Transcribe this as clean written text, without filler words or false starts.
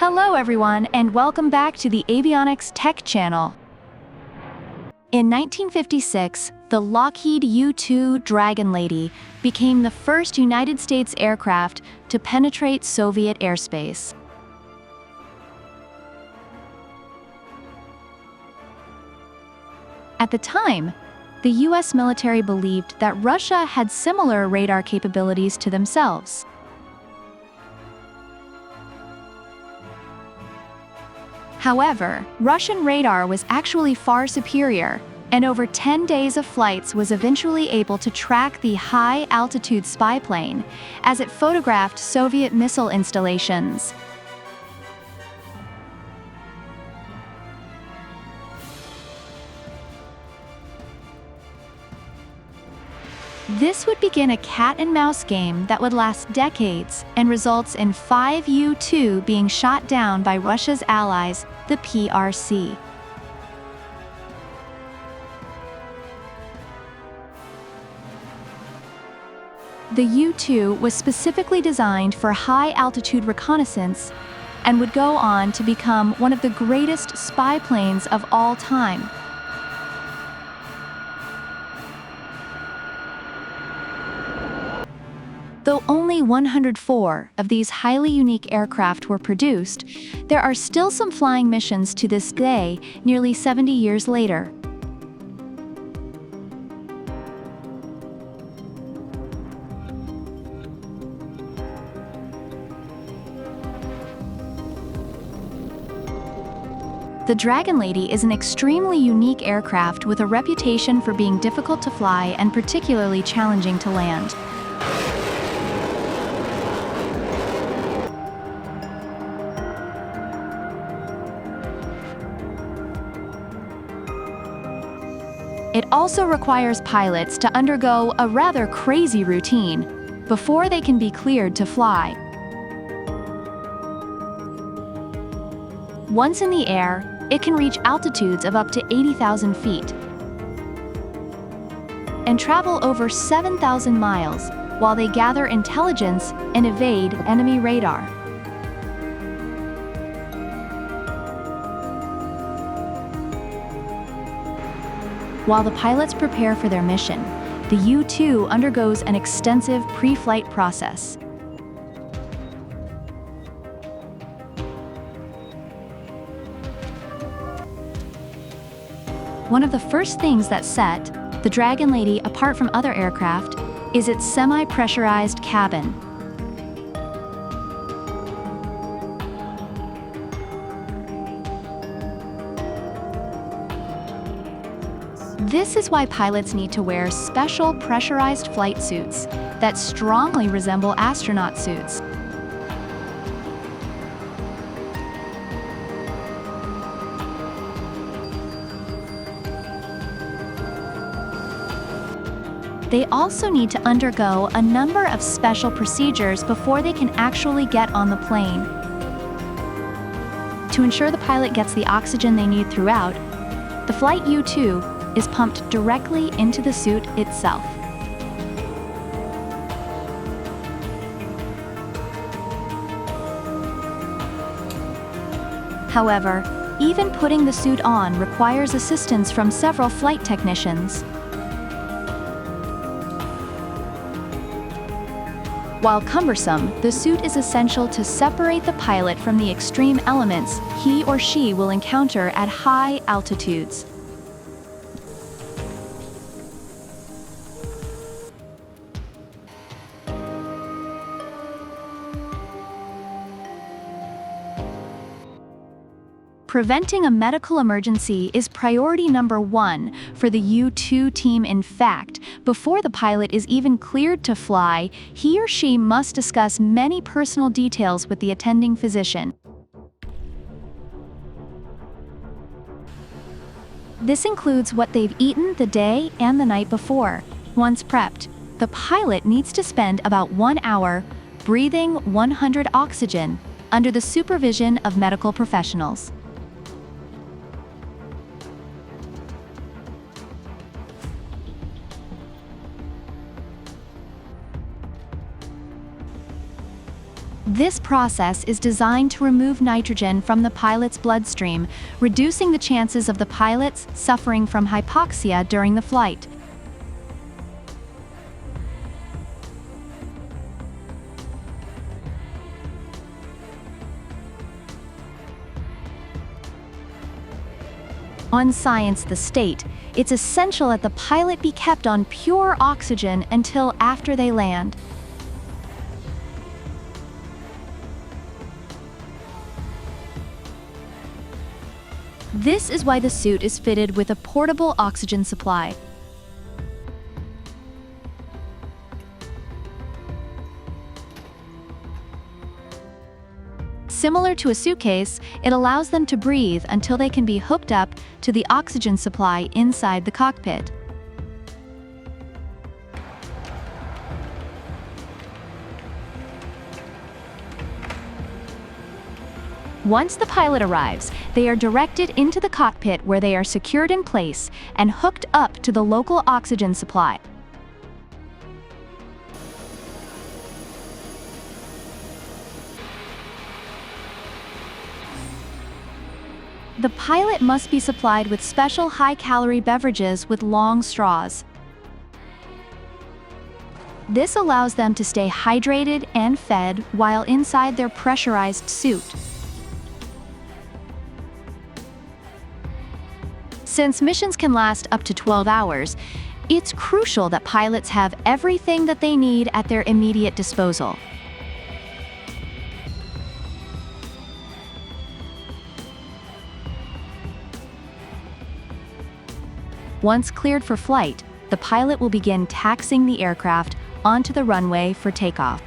Hello everyone, and welcome back to the Avionics Tech Channel. In 1956, the Lockheed U2 Dragon Lady became the first United States aircraft to penetrate Soviet airspace. At the time, the US military believed that Russia had similar radar capabilities to themselves. However, Russian radar was actually far superior, and over 10 days of flights was eventually able to track the high-altitude spy plane as it photographed Soviet missile installations. This would begin a cat-and-mouse game that would last decades and results in 5 U-2 being shot down by Russia's allies, the PRC. The U-2 was specifically designed for high-altitude reconnaissance and would go on to become one of the greatest spy planes of all time. Though only 104 of these highly unique aircraft were produced, there are still some flying missions to this day, nearly 70 years later. The Dragon Lady is an extremely unique aircraft with a reputation for being difficult to fly and particularly challenging to land. It also requires pilots to undergo a rather crazy routine before they can be cleared to fly. Once in the air, it can reach altitudes of up to 80,000 feet and travel over 7,000 miles while they gather intelligence and evade enemy radar. While the pilots prepare for their mission, the U-2 undergoes an extensive pre-flight process. One of the first things that set the Dragon Lady apart from other aircraft is its semi-pressurized cabin. This is why pilots need to wear special pressurized flight suits that strongly resemble astronaut suits. They also need to undergo a number of special procedures before they can actually get on the plane. To ensure the pilot gets the oxygen they need throughout, the Flight U-2 is pumped directly into the suit itself. However, even putting the suit on requires assistance from several flight technicians. While cumbersome, the suit is essential to separate the pilot from the extreme elements he or she will encounter at high altitudes. Preventing a medical emergency is priority number 1 for the U-2 team. In fact, before the pilot is even cleared to fly, he or she must discuss many personal details with the attending physician. This includes what they've eaten the day and the night before. Once prepped, the pilot needs to spend about 1 hour breathing 100 oxygen under the supervision of medical professionals. This process is designed to remove nitrogen from the pilot's bloodstream, reducing the chances of the pilots suffering from hypoxia during the flight. On Science the State, it's essential that the pilot be kept on pure oxygen until after they land. This is why the suit is fitted with a portable oxygen supply. Similar to a suitcase, it allows them to breathe until they can be hooked up to the oxygen supply inside the cockpit. Once the pilot arrives, they are directed into the cockpit where they are secured in place and hooked up to the local oxygen supply. The pilot must be supplied with special high-calorie beverages with long straws. This allows them to stay hydrated and fed while inside their pressurized suit. Since missions can last up to 12 hours, it's crucial that pilots have everything that they need at their immediate disposal. Once cleared for flight, the pilot will begin taxiing the aircraft onto the runway for takeoff.